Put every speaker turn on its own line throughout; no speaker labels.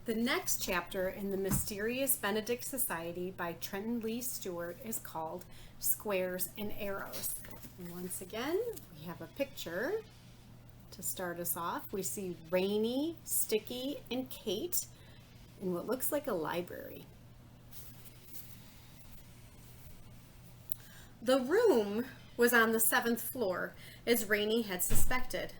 The next chapter in the Mysterious Benedict Society by Trenton Lee Stewart is called Squares and Arrows. And once again, we have a picture to start us off. We see Rainy, Sticky, and Kate in what looks like a library. The room was on the 7th floor, as Rainy had suspected.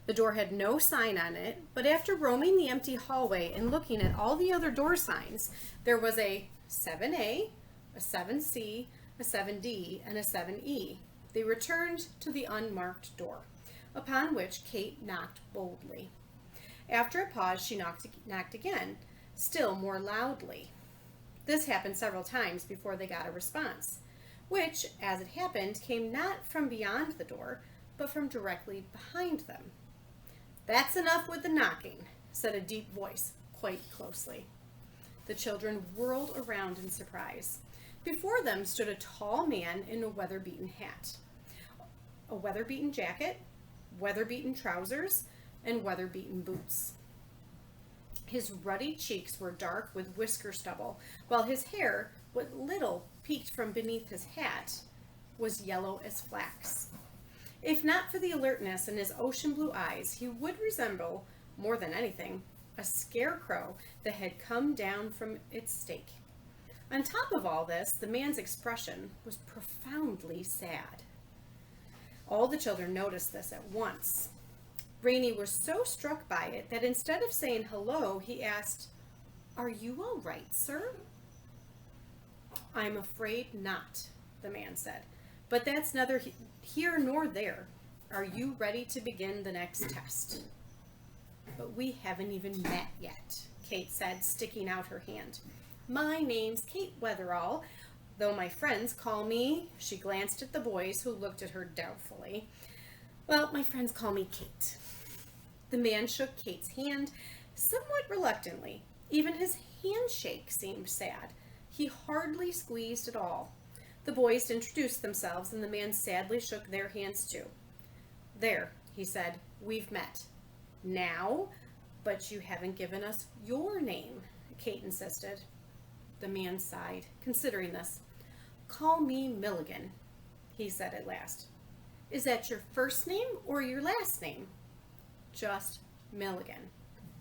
The door had no sign on it, but after roaming the empty hallway and looking at all the other door signs, there was a 7A, a 7C, a 7D, and a 7E. They returned to the unmarked door, upon which Kate knocked boldly. After a pause, she knocked again, still more loudly. This happened several times before they got a response, which, as it happened, came not from beyond the door, but from directly behind them. "That's enough with the knocking," said a deep voice quite closely. The children whirled around in surprise. Before them stood a tall man in a weather-beaten hat, a weather-beaten jacket, weather-beaten trousers, and weather-beaten boots. His ruddy cheeks were dark with whisker stubble, while his hair, what little peeked from beneath his hat, was yellow as flax. If not for the alertness in his ocean blue eyes, he would resemble, more than anything, a scarecrow that had come down from its stake. On top of all this, the man's expression was profoundly sad. All the children noticed this at once. Rainy was so struck by it that instead of saying hello, he asked, "Are you all right, sir?" "I'm afraid not," the man said. "But that's neither here nor there. Are you ready to begin the next test?" "But we haven't even met yet," Kate said, sticking out her hand. "My name's Kate Weatherall, though my friends call me," she glanced at the boys who looked at her doubtfully. "Well, my friends call me Kate." The man shook Kate's hand somewhat reluctantly. Even his handshake seemed sad. He hardly squeezed at all. The boys introduced themselves, and the man sadly shook their hands too. "There," he said, "we've met. Now, but you haven't given us your name," Kate insisted. The man sighed, considering this. "Call me Milligan," he said at last. "Is that your first name or your last name?" "Just Milligan.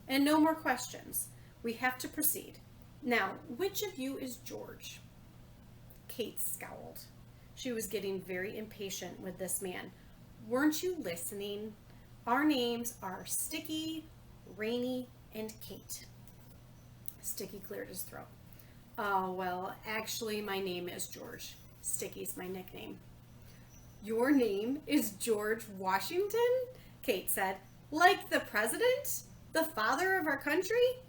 And no more questions. We have to proceed. Now, which of you is George?" Kate scowled. She was getting very impatient with this man. "Weren't you listening? Our names are Sticky, Rainy, and Kate." Sticky cleared his throat. "Oh, well, actually, my name is George. Sticky's my nickname." "Your name is George Washington?" Kate said. "Like the president? The father of our country?"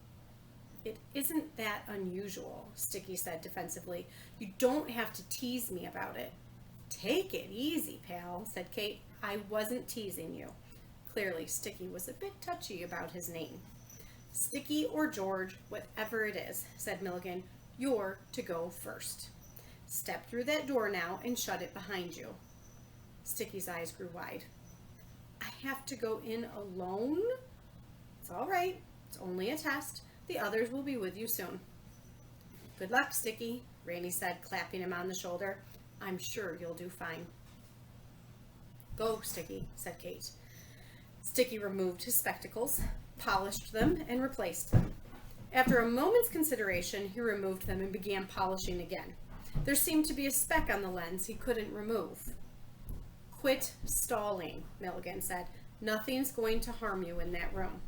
"It isn't that unusual," Sticky said defensively. "You don't have to tease me about it." "Take it easy, pal," said Kate. "I wasn't teasing you." Clearly, Sticky was a bit touchy about his name. "Sticky or George, whatever it is," said Milligan, "you're to go first. Step through that door now and shut it behind you." Sticky's eyes grew wide. "I have to go in alone?" "It's all right. It's only a test. The others will be with you soon." "Good luck, Sticky," Rainy said, clapping him on the shoulder. "I'm sure you'll do fine." "Go, Sticky," said Kate. Sticky removed his spectacles, polished them, and replaced them. After a moment's consideration, he removed them and began polishing again. There seemed to be a speck on the lens he couldn't remove. "Quit stalling," Milligan said. "Nothing's going to harm you in that room."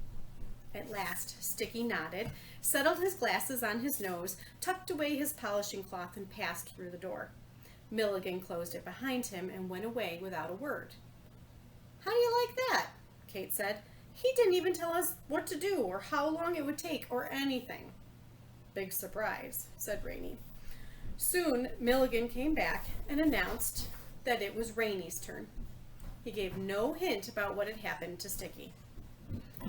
At last, Sticky nodded, settled his glasses on his nose, tucked away his polishing cloth, and passed through the door. Milligan closed it behind him and went away without a word. "How do you like that?" Kate said. "He didn't even tell us what to do or how long it would take or anything." "Big surprise," said Rainy. Soon, Milligan came back and announced that it was Rainy's turn. He gave no hint about what had happened to Sticky.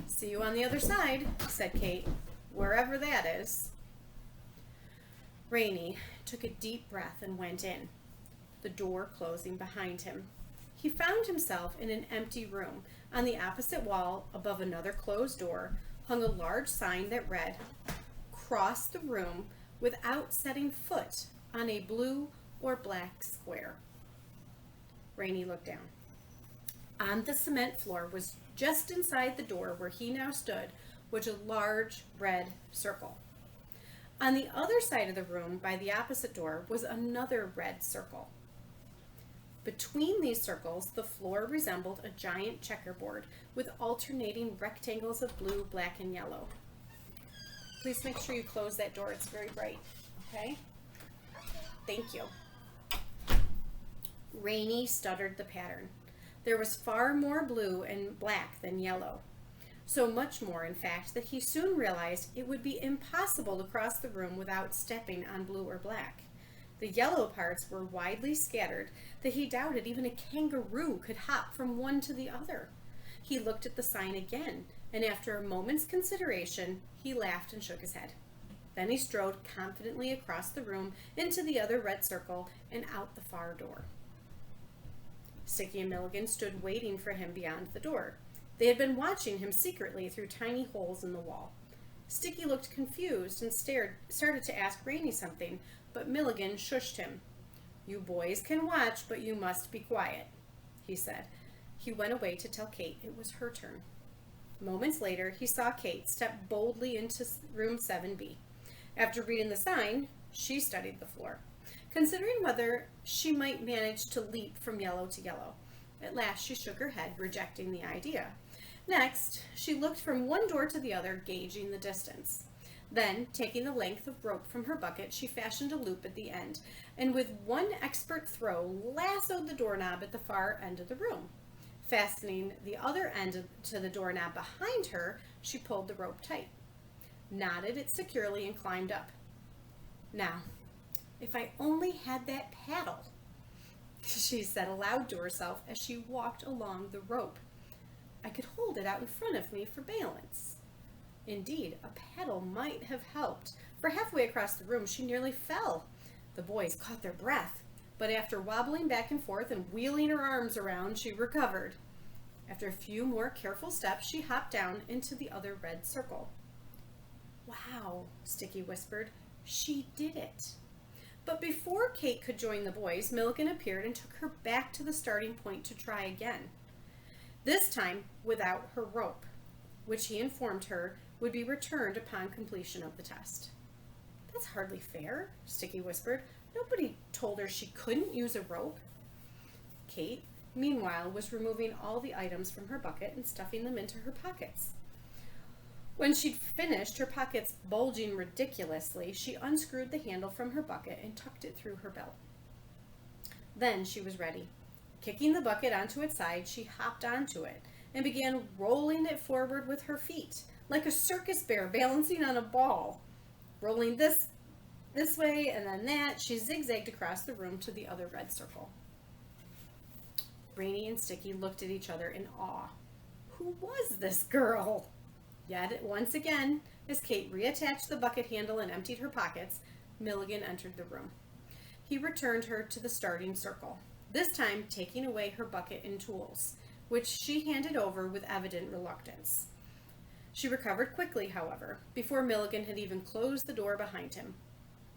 "See you on the other side," said Kate, "wherever that is." Rainy took a deep breath and went in, the door closing behind him. He found himself in an empty room. On the opposite wall, above another closed door, hung a large sign that read, cross the room without setting foot on a blue or black square. Rainey looked down. On the cement floor was just inside the door where he now stood was a large red circle. On the other side of the room, by the opposite door, was another red circle. Between these circles, the floor resembled a giant checkerboard with alternating rectangles of blue, black, and yellow. Please make sure you close that door. It's very bright. Okay? Thank you. Rainey stuttered the pattern. There was far more blue and black than yellow. So much more, in fact, that he soon realized it would be impossible to cross the room without stepping on blue or black. The yellow parts were widely scattered that he doubted even a kangaroo could hop from one to the other. He looked at the sign again, and after a moment's consideration, he laughed and shook his head. Then he strode confidently across the room into the other red circle and out the far door. Sticky and Milligan stood waiting for him beyond the door. They had been watching him secretly through tiny holes in the wall. Sticky looked confused and started to ask Rainey something, but Milligan shushed him. "You boys can watch, but you must be quiet," he said. He went away to tell Kate it was her turn. Moments later, he saw Kate step boldly into room 7B. After reading the sign, she studied the floor, considering whether she might manage to leap from yellow to yellow. At last, she shook her head, rejecting the idea. Next, she looked from one door to the other, gauging the distance. Then, taking the length of rope from her bucket, she fashioned a loop at the end, and with one expert throw, lassoed the doorknob at the far end of the room. Fastening the other end to the doorknob behind her, she pulled the rope tight, knotted it securely, and climbed up. "Now, if I only had that paddle," she said aloud to herself as she walked along the rope. "I could hold it out in front of me for balance." Indeed, a paddle might have helped, for halfway across the room she nearly fell. The boys caught their breath, but after wobbling back and forth and wheeling her arms around, she recovered. After a few more careful steps, she hopped down into the other red circle. "Wow," Sticky whispered. "She did it." But before Kate could join the boys, Milligan appeared and took her back to the starting point to try again. This time without her rope, which he informed her would be returned upon completion of the test. "That's hardly fair," Sticky whispered. "Nobody told her she couldn't use a rope." Kate, meanwhile, was removing all the items from her bucket and stuffing them into her pockets. When she'd finished, her pockets bulging ridiculously, she unscrewed the handle from her bucket and tucked it through her belt. Then she was ready. Kicking the bucket onto its side, she hopped onto it and began rolling it forward with her feet, like a circus bear balancing on a ball. Rolling this way and then that, she zigzagged across the room to the other red circle. Rainey and Sticky looked at each other in awe. Who was this girl? Yet, once again, as Kate reattached the bucket handle and emptied her pockets, Milligan entered the room. He returned her to the starting circle, this time taking away her bucket and tools, which she handed over with evident reluctance. She recovered quickly, however, before Milligan had even closed the door behind him.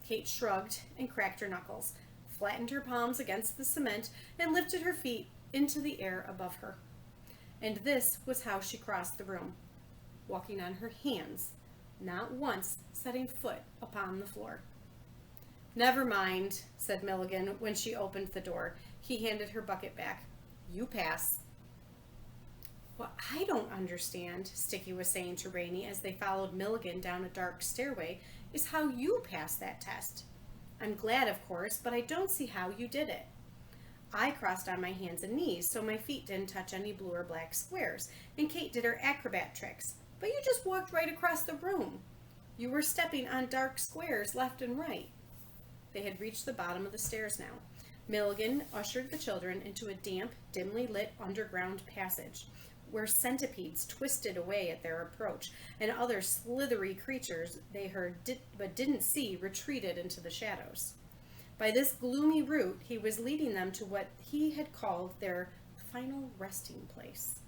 Kate shrugged and cracked her knuckles, flattened her palms against the cement, and lifted her feet into the air above her. And this was how she crossed the room, walking on her hands, not once setting foot upon the floor. "Never mind," said Milligan when she opened the door. He handed her bucket back. "You pass." "What I don't understand," Sticky was saying to Rainey as they followed Milligan down a dark stairway, "is how you passed that test. I'm glad, of course, but I don't see how you did it. I crossed on my hands and knees so my feet didn't touch any blue or black squares, and Kate did her acrobat tricks. But you just walked right across the room. You were stepping on dark squares left and right." They had reached the bottom of the stairs now. Milligan ushered the children into a damp, dimly lit underground passage, where centipedes twisted away at their approach, and other slithery creatures they heard but didn't see retreated into the shadows. By this gloomy route, he was leading them to what he had called their final resting place,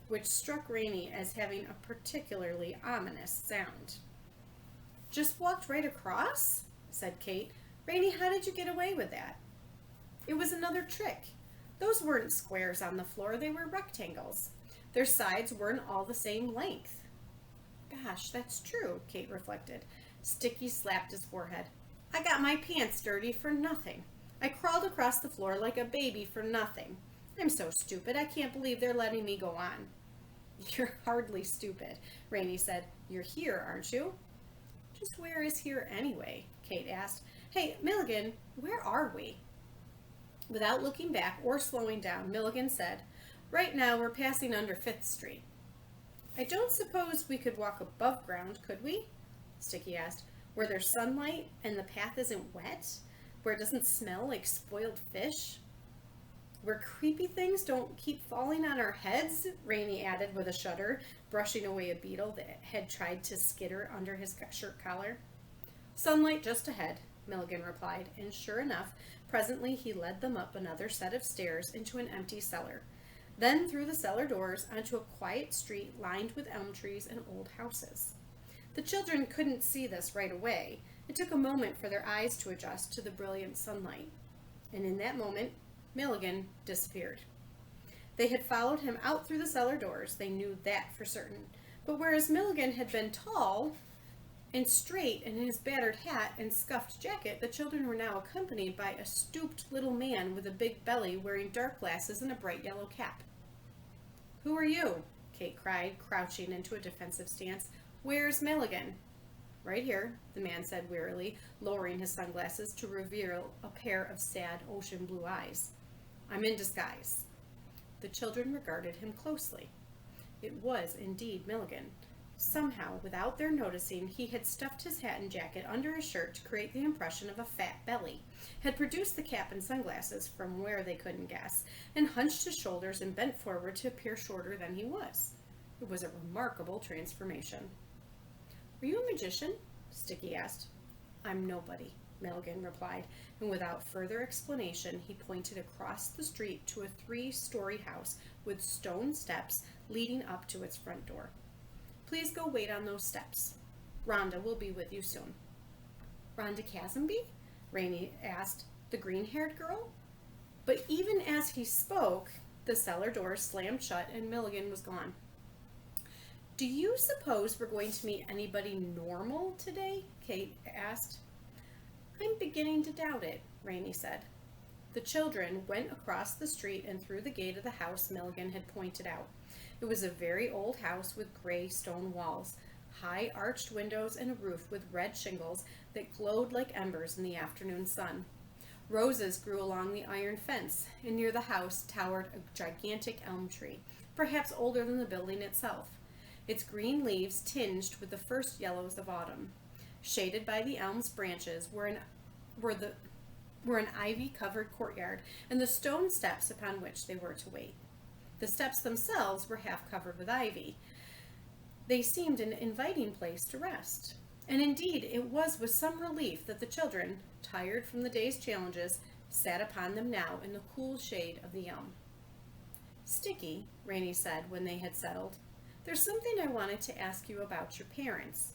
which struck Rainey as having a particularly ominous sound. Just walked right across? Said Kate. Rainey, how did you get away with that? It was another trick. Those weren't squares on the floor, they were rectangles. Their sides weren't all the same length. Gosh, that's true, Kate reflected. Sticky slapped his forehead. I got my pants dirty for nothing. I crawled across the floor like a baby for nothing. I'm so stupid, I can't believe they're letting me go on. You're hardly stupid, Rainey said. You're here, aren't you? Just where is here anyway? Kate asked. Hey, Milligan, where are we? Without looking back or slowing down, Milligan said, Right now we're passing under 5th Street. I don't suppose we could walk above ground, could we? Sticky asked. Where there's sunlight and the path isn't wet? Where it doesn't smell like spoiled fish? Where creepy things don't keep falling on our heads? Rainey added with a shudder, brushing away a beetle that had tried to skitter under his shirt collar. Sunlight just ahead, Milligan replied, and sure enough, presently he led them up another set of stairs into an empty cellar, then through the cellar doors onto a quiet street lined with elm trees and old houses. The children couldn't see this right away. It took a moment for their eyes to adjust to the brilliant sunlight, and in that moment, Milligan disappeared. They had followed him out through the cellar doors, they knew that for certain, but whereas Milligan had been tall and straight in his battered hat and scuffed jacket, the children were now accompanied by a stooped little man with a big belly wearing dark glasses and a bright yellow cap. Who are you? Kate cried, crouching into a defensive stance. Where's Milligan? Right here, the man said wearily, lowering his sunglasses to reveal a pair of sad ocean blue eyes. I'm in disguise. The children regarded him closely. It was indeed Milligan. Somehow, without their noticing, he had stuffed his hat and jacket under his shirt to create the impression of a fat belly, had produced the cap and sunglasses from where they couldn't guess, and hunched his shoulders and bent forward to appear shorter than he was. It was a remarkable transformation. Are you a magician? Sticky asked. I'm nobody, Milligan replied, and without further explanation, he pointed across the street to a 3-story house with stone steps leading up to its front door. Please go wait on those steps. Rhonda will be with you soon. Rhonda Casenby? Rainey asked. The green-haired girl? But even as he spoke, the cellar door slammed shut and Milligan was gone. Do you suppose we're going to meet anybody normal today? Kate asked. I'm beginning to doubt it, Rainey said. The children went across the street and through the gate of the house Milligan had pointed out. It was a very old house with gray stone walls, high arched windows, and a roof with red shingles that glowed like embers in the afternoon sun. Roses grew along the iron fence, and near the house towered a gigantic elm tree, perhaps older than the building itself, its green leaves tinged with the first yellows of autumn. Shaded by the elm's branches were an ivy-covered courtyard and the stone steps upon which they were to wait. The steps themselves were half covered with ivy. They seemed an inviting place to rest. And indeed, it was with some relief that the children, tired from the day's challenges, sat upon them now in the cool shade of the elm. Sticky, Rainey said when they had settled, there's something I wanted to ask you about your parents.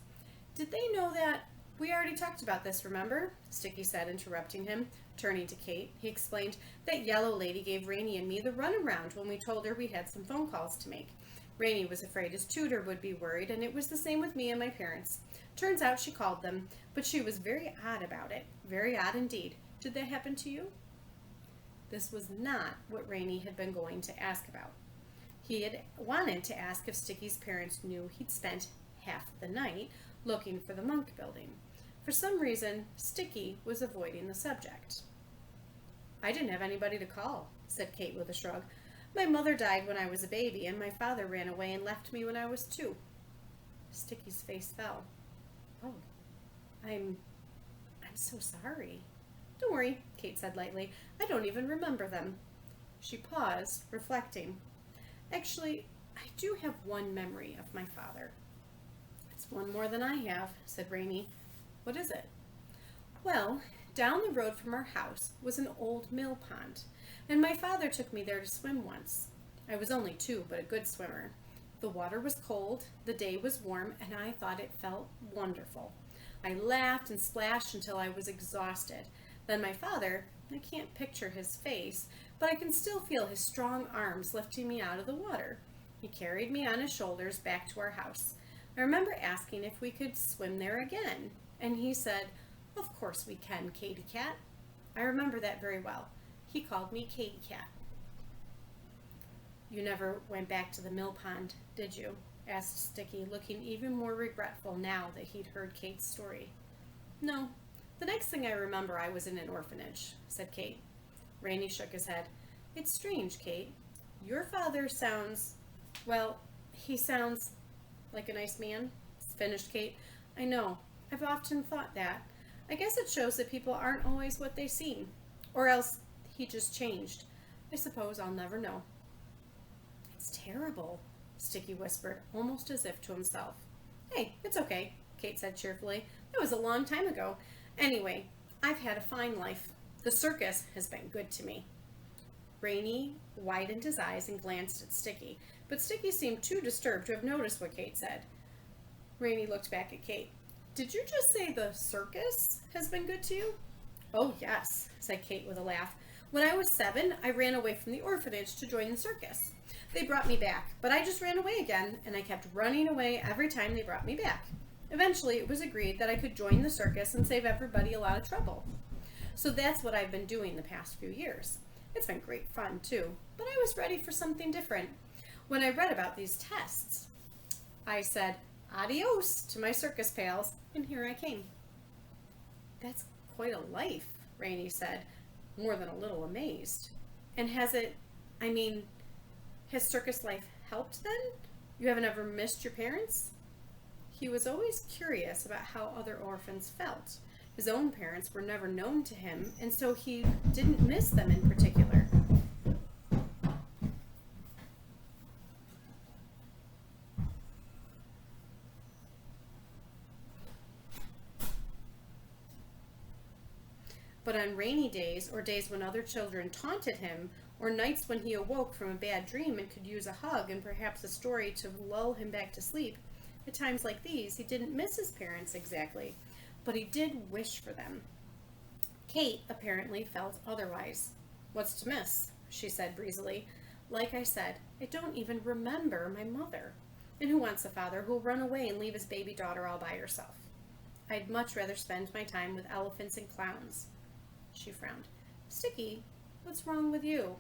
Did they know that? We already talked about this, remember? Sticky said, interrupting him. Turning to Kate, he explained, that yellow lady gave Rainey and me the runaround when we told her we had some phone calls to make. Rainey was afraid his tutor would be worried, and it was the same with me and my parents. Turns out she called them, but she was very odd about it. Very odd indeed. Did that happen to you? This was not what Rainey had been going to ask about. He had wanted to ask if Sticky's parents knew he'd spent half the night looking for the Monk building. For some reason, Sticky was avoiding the subject. I didn't have anybody to call, said Kate with a shrug. My mother died when I was a baby, and my father ran away and left me when I was 2. Sticky's face fell. Oh, I'm so sorry. Don't worry, Kate said lightly. I don't even remember them. She paused, reflecting. Actually, I do have one memory of my father. It's one more than I have, said Rainey. What is it? Well, down the road from our house was an old mill pond, and my father took me there to swim once. I was only 2, but a good swimmer. The water was cold, the day was warm, and I thought it felt wonderful. I laughed and splashed until I was exhausted. Then my father, I can't picture his face, but I can still feel his strong arms lifting me out of the water. He carried me on his shoulders back to our house. I remember asking if we could swim there again, and he said, "Of course we can, Katy Cat." I remember that very well. He called me Katy Cat. "You never went back to the mill pond, did you?" asked Sticky, looking even more regretful now that he'd heard Kate's story. "No. The next thing I remember, I was in an orphanage," said Kate. Rainey shook his head. "It's strange, Kate. Your father sounds, well, he sounds like a nice man," finished Kate. "I know. I've often thought that. I guess it shows that people aren't always what they seem. Or else he just changed. I suppose I'll never know." "It's terrible," Sticky whispered, almost as if to himself. "Hey, it's okay," Kate said cheerfully. "It was a long time ago. Anyway, I've had a fine life. The circus has been good to me." Rainey widened his eyes and glanced at Sticky, but Sticky seemed too disturbed to have noticed what Kate said. Rainey looked back at Kate. "Did you just say the circus has been good to you?" "Oh, yes," said Kate with a laugh. "When I was 7, I ran away from the orphanage to join the circus. They brought me back, but I just ran away again, and I kept running away every time they brought me back. Eventually, it was agreed that I could join the circus and save everybody a lot of trouble. So that's what I've been doing the past few years. It's been great fun, too, but I was ready for something different. When I read about these tests, I said, 'Adios' to my circus pals, and here I came." "That's quite a life," Rainey said, more than a little amazed. "And has circus life helped then? You haven't ever missed your parents?" He was always curious about how other orphans felt. His own parents were never known to him, and so he didn't miss them in particular. But on rainy days, or days when other children taunted him, or nights when he awoke from a bad dream and could use a hug and perhaps a story to lull him back to sleep, at times like these, he didn't miss his parents exactly, but he did wish for them. Kate apparently felt otherwise. "What's to miss?" she said breezily. "Like I said, I don't even remember my mother. And who wants a father who'll run away and leave his baby daughter all by herself? I'd much rather spend my time with elephants and clowns." She frowned. "Sticky, what's wrong with you?"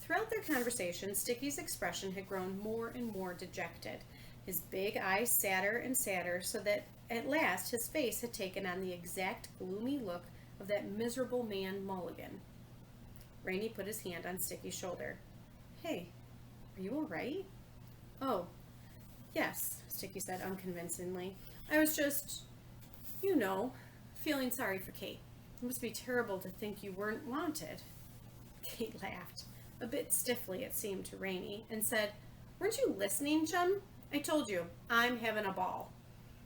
Throughout their conversation, Sticky's expression had grown more and more dejected. His big eyes sadder and sadder, so that at last his face had taken on the exact gloomy look of that miserable man Mulligan. Rainey put his hand on Sticky's shoulder. "Hey, are you all right?" "Oh, yes," Sticky said unconvincingly. "I was just, feeling sorry for Kate. It must be terrible to think you weren't wanted." Kate laughed, a bit stiffly it seemed to Rainey, and said, "Weren't you listening, chum? I told you, I'm having a ball."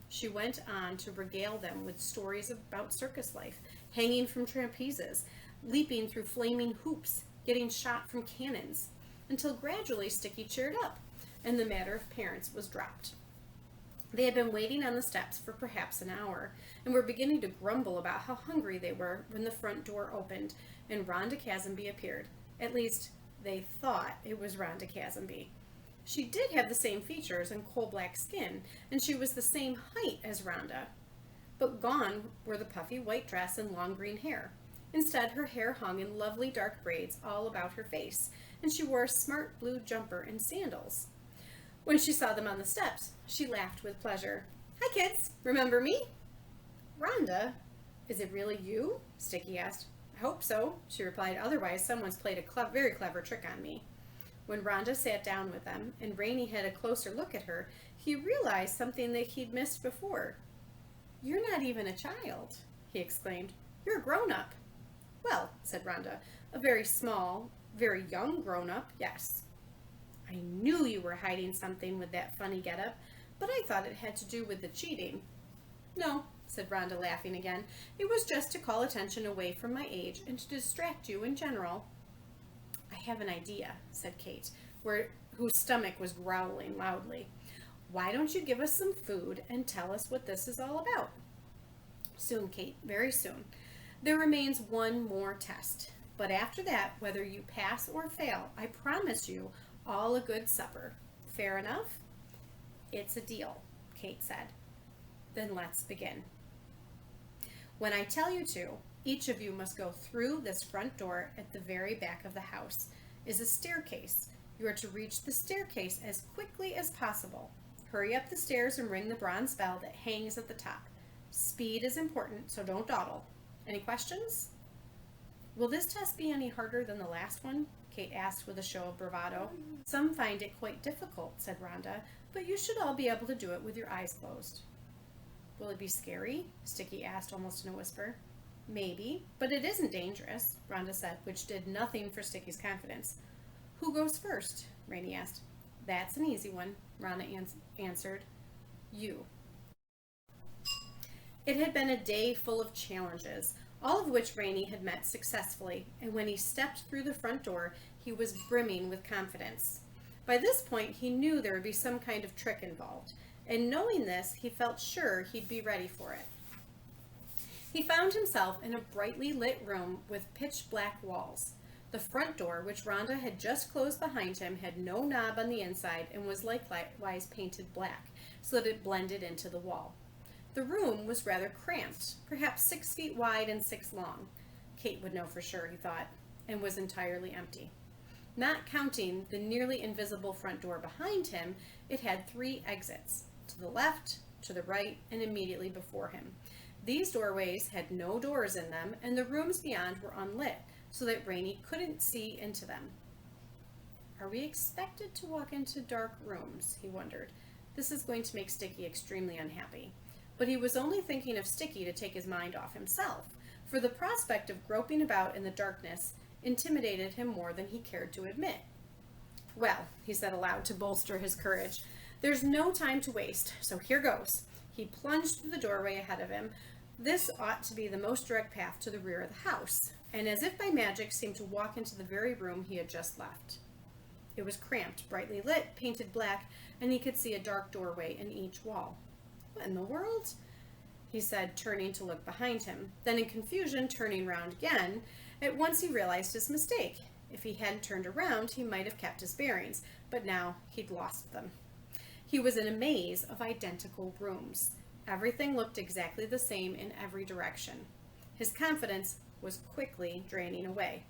She went on to regale them with stories about circus life, hanging from trapezes, leaping through flaming hoops, getting shot from cannons, until gradually Sticky cheered up, and the matter of parents was dropped. They had been waiting on the steps for perhaps an hour, and were beginning to grumble about how hungry they were when the front door opened, and Rhonda Cazenby appeared. At least, they thought it was Rhonda Cazenby. She did have the same features and coal-black skin, and she was the same height as Rhonda. But gone were the puffy white dress and long green hair. Instead, her hair hung in lovely dark braids all about her face, and she wore a smart blue jumper and sandals. When she saw them on the steps, she laughed with pleasure. "Hi, kids. Remember me?" "Rhonda, is it really you?" Sticky asked. "I hope so," she replied. "Otherwise, someone's played a very clever trick on me." When Rhonda sat down with them, and Rainey had a closer look at her, he realized something that he'd missed before. "You're not even a child," he exclaimed. "You're a grown-up." "Well," said Rhonda, "a very small, very young grown-up, yes." "I knew you were hiding something with that funny get-up, but I thought it had to do with the cheating." "No," said Rhonda, laughing again. "It was just to call attention away from my age and to distract you in general." "I have an idea," said Kate, whose stomach was growling loudly. "Why don't you give us some food and tell us what this is all about?" Soon, Kate, very soon. There remains one more test. But after that, whether you pass or fail, I promise you all a good supper. Fair enough? It's a deal, Kate said. Then let's begin. When I tell you to, each of you must go through this front door at the very back of the house. Is a staircase. You are to reach the staircase as quickly as possible. Hurry up the stairs and ring the bronze bell that hangs at the top. Speed is important, so don't dawdle. Any questions? Will this test be any harder than the last one? Kate asked with a show of bravado. Some find it quite difficult, said Rhonda, but you should all be able to do it with your eyes closed. Will it be scary? Sticky asked almost in a whisper. Maybe, but it isn't dangerous, Rhonda said, which did nothing for Sticky's confidence. Who goes first? Rainey asked. That's an easy one, Rhonda answered. You. It had been a day full of challenges, all of which Rainey had met successfully, and when he stepped through the front door, he was brimming with confidence. By this point, he knew there would be some kind of trick involved, and knowing this, he felt sure he'd be ready for it. He found himself in a brightly lit room with pitch-black walls. The front door, which Rhonda had just closed behind him, had no knob on the inside and was likewise painted black, so that it blended into the wall. The room was rather cramped, perhaps 6 feet wide and 6 long. Kate would know for sure, he thought, and was entirely empty. Not counting the nearly invisible front door behind him, it had 3 exits, to the left, to the right, and immediately before him. These doorways had no doors in them, and the rooms beyond were unlit, so that Rainey couldn't see into them. Are we expected to walk into dark rooms? He wondered. This is going to make Sticky extremely unhappy. But he was only thinking of Sticky to take his mind off himself, for the prospect of groping about in the darkness intimidated him more than he cared to admit. Well, he said aloud to bolster his courage, there's no time to waste, so here goes. He plunged through the doorway ahead of him. This ought to be the most direct path to the rear of the house, and as if by magic seemed to walk into the very room he had just left. It was cramped, brightly lit, painted black, and he could see a dark doorway in each wall. What in the world? He said, turning to look behind him. Then in confusion, turning round again, at once he realized his mistake. If he hadn't turned around, he might have kept his bearings, but now he'd lost them. He was in a maze of identical rooms. Everything looked exactly the same in every direction. His confidence was quickly draining away.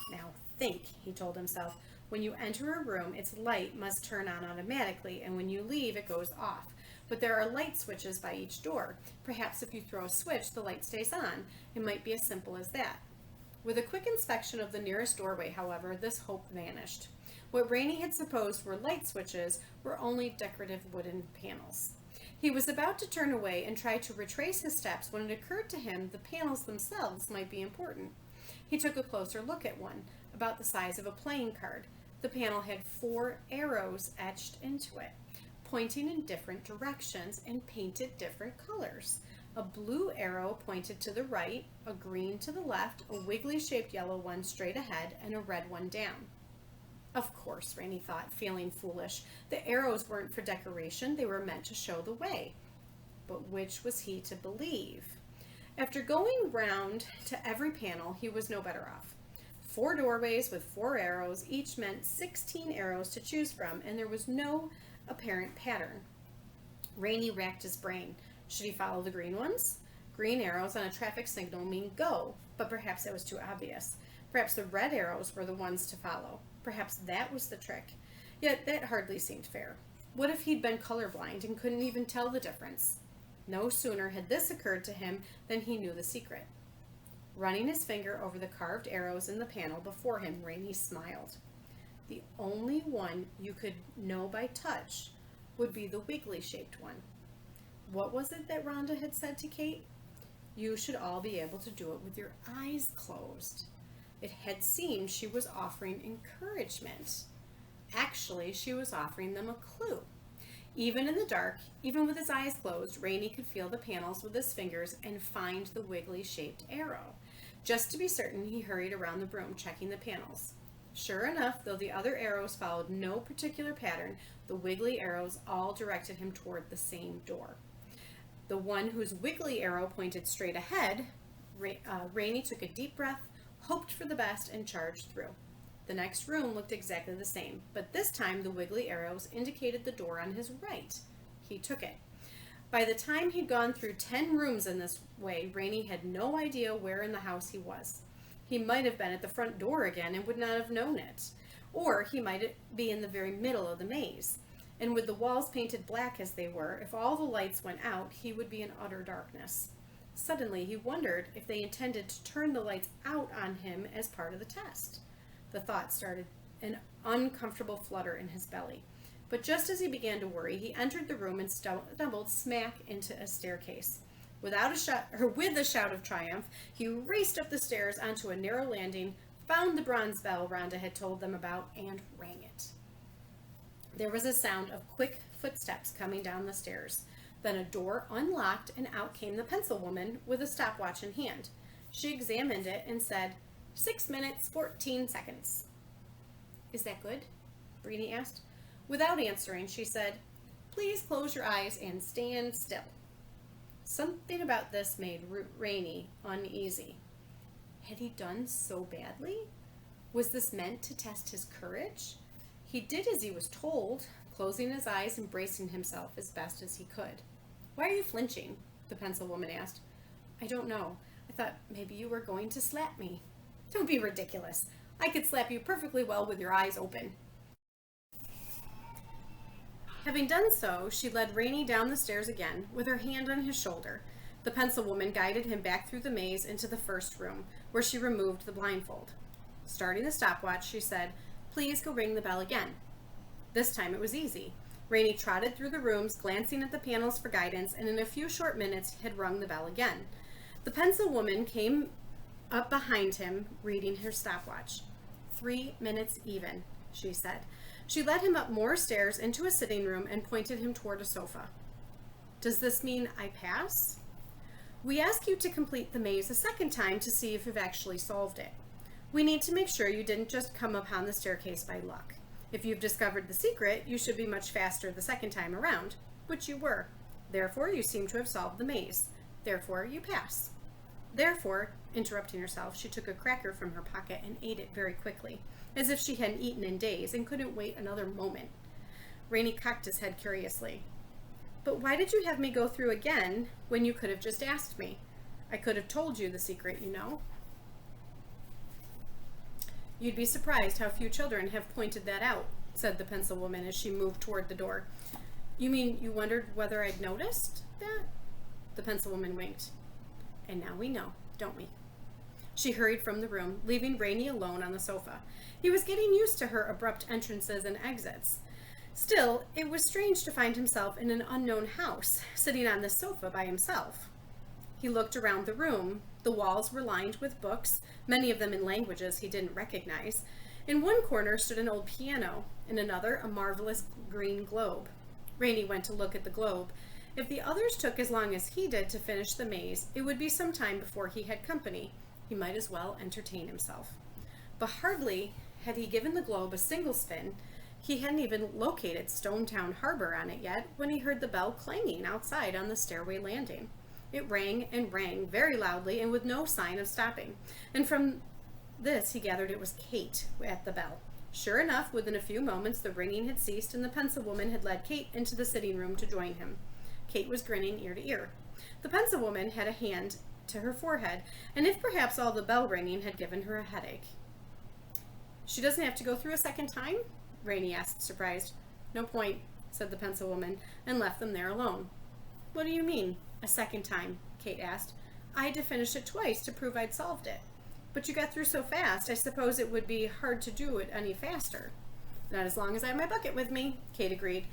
Now think, he told himself. When you enter a room, its light must turn on automatically, and when you leave, it goes off. But there are light switches by each door. Perhaps if you throw a switch, the light stays on. It might be as simple as that. With a quick inspection of the nearest doorway, however, this hope vanished. What Rainey had supposed were light switches were only decorative wooden panels. He was about to turn away and try to retrace his steps when it occurred to him the panels themselves might be important. He took a closer look at one, about the size of a playing card. The panel had 4 arrows etched into it, pointing in different directions and painted different colors. A blue arrow pointed to the right, a green to the left, a wiggly-shaped yellow one straight ahead, and a red one down. Of course, Rainey thought, feeling foolish. The arrows weren't for decoration, they were meant to show the way. But which was he to believe? After going round to every panel, he was no better off. 4 doorways with 4 arrows, each meant 16 arrows to choose from, and there was no apparent pattern. Rainey racked his brain. Should he follow the green ones? Green arrows on a traffic signal mean go, but perhaps that was too obvious. Perhaps the red arrows were the ones to follow. Perhaps that was the trick. Yet that hardly seemed fair. What if he'd been colorblind and couldn't even tell the difference? No sooner had this occurred to him than he knew the secret. Running his finger over the carved arrows in the panel before him, Rainey smiled. The only one you could know by touch would be the wiggly-shaped one. What was it that Rhonda had said to Kate? You should all be able to do it with your eyes closed. It had seemed she was offering encouragement. Actually, she was offering them a clue. Even in the dark, even with his eyes closed, Rainey could feel the panels with his fingers and find the wiggly-shaped arrow. Just to be certain, he hurried around the room, checking the panels. Sure enough, though the other arrows followed no particular pattern, the wiggly arrows all directed him toward the same door. the one whose wiggly arrow pointed straight ahead, Rainey took a deep breath, hoped for the best, and charged through. The next room looked exactly the same, but this time the wiggly arrows indicated the door on his right. He took it. By the time he'd gone through 10 rooms in this way, Rainey had no idea where in the house he was. He might have been at the front door again and would not have known it. Or he might be in the very middle of the maze. And with the walls painted black as they were, if all the lights went out, he would be in utter darkness. Suddenly, he wondered if they intended to turn the lights out on him as part of the test. The thought started an uncomfortable flutter in his belly. But just as he began to worry, he entered the room and stumbled smack into a staircase. With a shout of triumph, he raced up the stairs onto a narrow landing, found the bronze bell Rhonda had told them about, and rang it. There was a sound of quick footsteps coming down the stairs. Then a door unlocked, and out came the pencil woman with a stopwatch in hand. She examined it and said, 6 minutes, 14 seconds. Is that good? Rainey asked. Without answering, she said, please close your eyes and stand still. Something about this made Rainey uneasy. Had he done so badly? Was this meant to test his courage? He did as he was told, closing his eyes and bracing himself as best as he could. Why are you flinching? The pencil woman asked. I don't know. I thought maybe you were going to slap me. Don't be ridiculous. I could slap you perfectly well with your eyes open. Having done so, she led Rainey down the stairs again, with her hand on his shoulder. The pencil woman guided him back through the maze into the first room, where she removed the blindfold. Starting the stopwatch, she said, please go ring the bell again. This time it was easy. Rainey trotted through the rooms, glancing at the panels for guidance, and in a few short minutes had rung the bell again. The pencil woman came up behind him, reading her stopwatch. 3 minutes even, she said. She led him up more stairs into a sitting room and pointed him toward a sofa. Does this mean I pass? We ask you to complete the maze a second time to see if you've actually solved it. We need to make sure you didn't just come upon the staircase by luck. If you've discovered the secret, you should be much faster the second time around, which you were. Therefore, you seem to have solved the maze. Therefore, you pass. Therefore, interrupting herself, she took a cracker from her pocket and ate it very quickly, as if she hadn't eaten in days and couldn't wait another moment. Rainey cocked his head curiously. But why did you have me go through again when you could have just asked me? I could have told you the secret, you know. You'd be surprised how few children have pointed that out, said the pencil woman as she moved toward the door. You mean you wondered whether I'd noticed that? The pencil woman winked. And now we know, don't we? She hurried from the room, leaving Rainey alone on the sofa. He was getting used to her abrupt entrances and exits. Still, it was strange to find himself in an unknown house, sitting on the sofa by himself. He looked around the room. The walls were lined with books, many of them in languages he didn't recognize. In one corner stood an old piano, in another a marvelous green globe. Rainey went to look at the globe. If the others took as long as he did to finish the maze, it would be some time before he had company. He might as well entertain himself. But hardly had he given the globe a single spin, he hadn't even located Stonetown Harbor on it yet, when he heard the bell clanging outside on the stairway landing. It rang and rang very loudly and with no sign of stopping. And from this he gathered it was Kate at the bell. Sure enough, within a few moments the ringing had ceased and the pencil woman had led Kate into the sitting room to join him. Kate was grinning ear to ear. The pencil woman had a hand to her forehead, and if perhaps all the bell ringing had given her a headache. She doesn't have to go through a second time? Rainey asked, surprised. No point, said the pencil woman, and left them there alone. What do you mean, a second time? Kate asked. I had to finish it twice to prove I'd solved it. But you got through so fast, I suppose it would be hard to do it any faster. Not as long as I have my bucket with me, Kate agreed.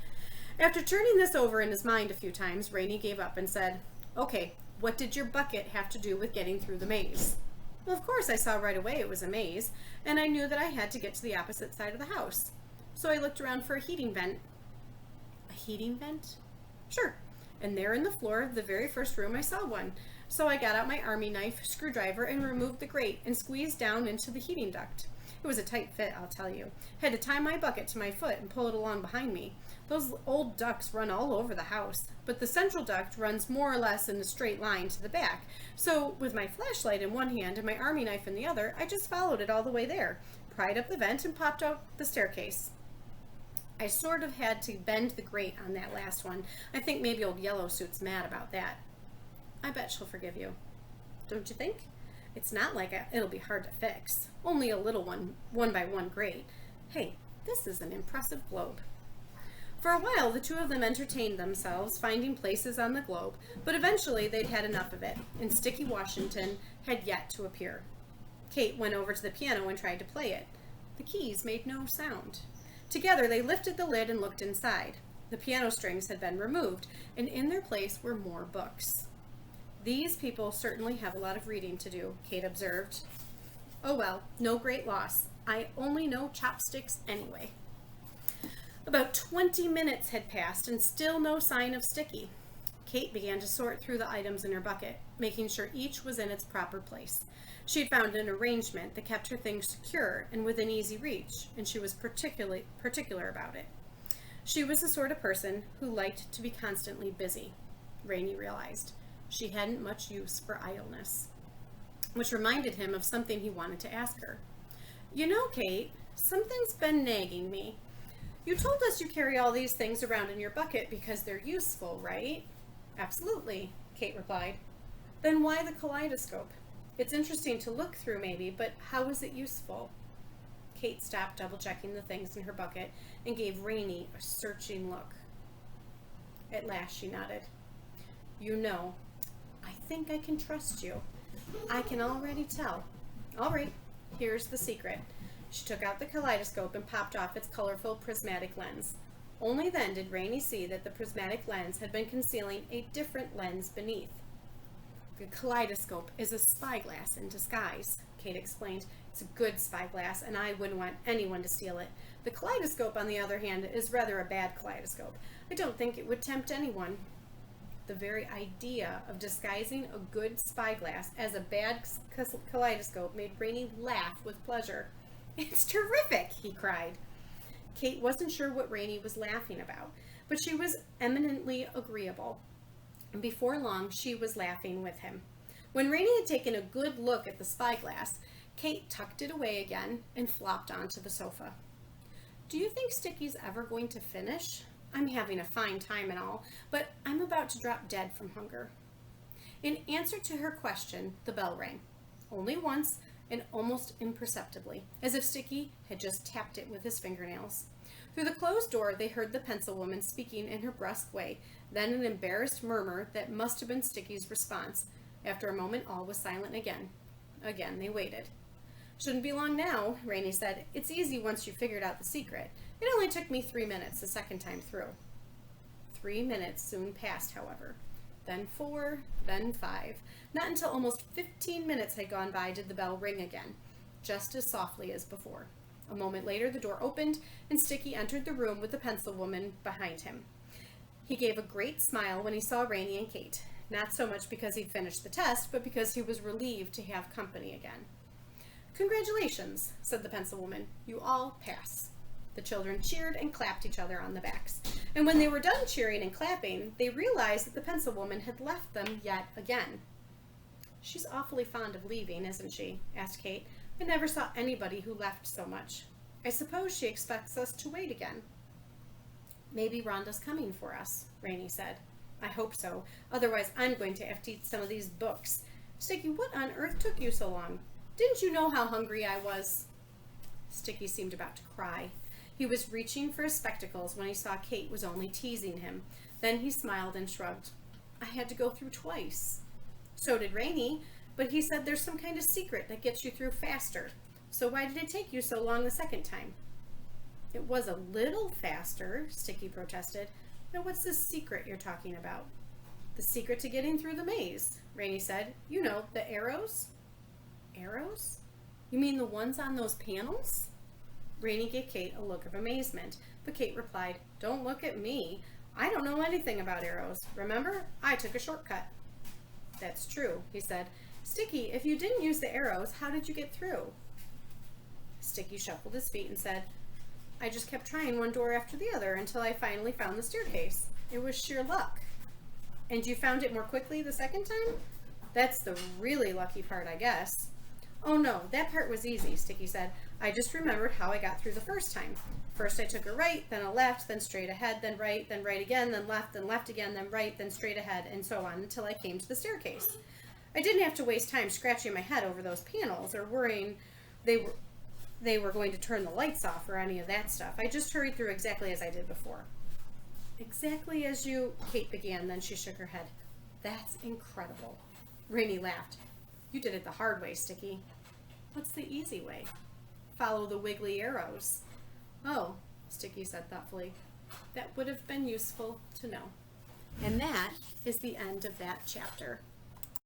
After turning this over in his mind a few times, Rainey gave up and said, Okay, what did your bucket have to do with getting through the maze? Well, of course I saw right away it was a maze, and I knew that I had to get to the opposite side of the house. So I looked around for a heating vent. A heating vent? Sure. And there in the floor of the very first room I saw one. So I got out my army knife, screwdriver, and removed the grate and squeezed down into the heating duct. It was a tight fit, I'll tell you. Had to tie my bucket to my foot and pull it along behind me. Those old ducts run all over the house, but the central duct runs more or less in a straight line to the back. So with my flashlight in one hand and my army knife in the other, I just followed it all the way there, pried up the vent, and popped out the staircase. I sort of had to bend the grate on that last one. I think maybe old Yellow Suit's mad about that. I bet she'll forgive you. Don't you think? It's not like it'll be hard to fix. Only a little one by one grate. Hey, this is an impressive globe. For a while, the two of them entertained themselves, finding places on the globe, but eventually they'd had enough of it, and Sticky Washington had yet to appear. Kate went over to the piano and tried to play it. The keys made no sound. Together, they lifted the lid and looked inside. The piano strings had been removed, and in their place were more books. These people certainly have a lot of reading to do, Kate observed. Oh well, no great loss. I only know chopsticks anyway. About 20 minutes had passed, and still no sign of Sticky. Kate began to sort through the items in her bucket, making sure each was in its proper place. She had found an arrangement that kept her things secure and within easy reach, and she was particular about it. She was the sort of person who liked to be constantly busy, Rainey realized. She hadn't much use for idleness, which reminded him of something he wanted to ask her. You know, Kate, something's been nagging me. You told us you carry all these things around in your bucket because they're useful, right? Absolutely, Kate replied. Then why the kaleidoscope? It's interesting to look through maybe, but how is it useful? Kate stopped double-checking the things in her bucket and gave Rainey a searching look. At last she nodded. You know, I think I can trust you. I can already tell. All right, here's the secret. She took out the kaleidoscope and popped off its colorful prismatic lens. Only then did Rainey see that the prismatic lens had been concealing a different lens beneath. The kaleidoscope is a spyglass in disguise, Kate explained. It's a good spyglass, and I wouldn't want anyone to steal it. The kaleidoscope, on the other hand, is rather a bad kaleidoscope. I don't think it would tempt anyone. The very idea of disguising a good spyglass as a bad kaleidoscope made Rainey laugh with pleasure. It's terrific, he cried. Kate wasn't sure what Rainey was laughing about, but she was eminently agreeable. And before long, she was laughing with him. When Rainey had taken a good look at the spyglass, Kate tucked it away again and flopped onto the sofa. Do you think Sticky's ever going to finish? I'm having a fine time and all, but I'm about to drop dead from hunger. In answer to her question, the bell rang. Only once, and almost imperceptibly, as if Sticky had just tapped it with his fingernails. Through the closed door, they heard the pencil woman speaking in her brusque way, then an embarrassed murmur that must have been Sticky's response. After a moment, all was silent again. Again, they waited. Shouldn't be long now, Rainey said. It's easy once you've figured out the secret. It only took me 3 minutes the second time through. 3 minutes soon passed, however. Then 4, then 5. Not until almost 15 minutes had gone by did the bell ring again, just as softly as before. A moment later, the door opened, and Sticky entered the room with the pencil woman behind him. He gave a great smile when he saw Rainey and Kate, not so much because he'd finished the test, but because he was relieved to have company again. Congratulations, said the pencil woman. You all pass. The children cheered and clapped each other on the backs. And when they were done cheering and clapping, they realized that the pencil woman had left them yet again. She's awfully fond of leaving, isn't she? Asked Kate. I never saw anybody who left so much. I suppose she expects us to wait again. Maybe Rhonda's coming for us, Rainey said. I hope so. Otherwise, I'm going to have to eat some of these books. Sticky, what on earth took you so long? Didn't you know how hungry I was? Sticky seemed about to cry. He was reaching for his spectacles when he saw Kate was only teasing him. Then he smiled and shrugged. I had to go through twice. So did Rainey, but he said there's some kind of secret that gets you through faster. So why did it take you so long the second time? It was a little faster, Sticky protested. Now what's this secret you're talking about? The secret to getting through the maze, Rainey said. You know, the arrows. Arrows? You mean the ones on those panels? Rainey gave Kate a look of amazement, but Kate replied, Don't look at me. I don't know anything about arrows. Remember, I took a shortcut. That's true, he said. Sticky, if you didn't use the arrows, how did you get through? Sticky shuffled his feet and said, I just kept trying one door after the other until I finally found the staircase. It was sheer luck. And you found it more quickly the second time? That's the really lucky part, I guess. Oh no, that part was easy, Sticky said. I just remembered how I got through the first time. First I took a right, then a left, then straight ahead, then right again, then left again, then right, then straight ahead, and so on until I came to the staircase. I didn't have to waste time scratching my head over those panels or worrying they were going to turn the lights off or any of that stuff. I just hurried through exactly as I did before. Exactly as you, Kate began, then she shook her head. That's incredible. Rainey laughed. You did it the hard way, Sticky. What's the easy way? Follow the wiggly arrows. Oh, Sticky said thoughtfully. That would have been useful to know. And that is the end of that chapter.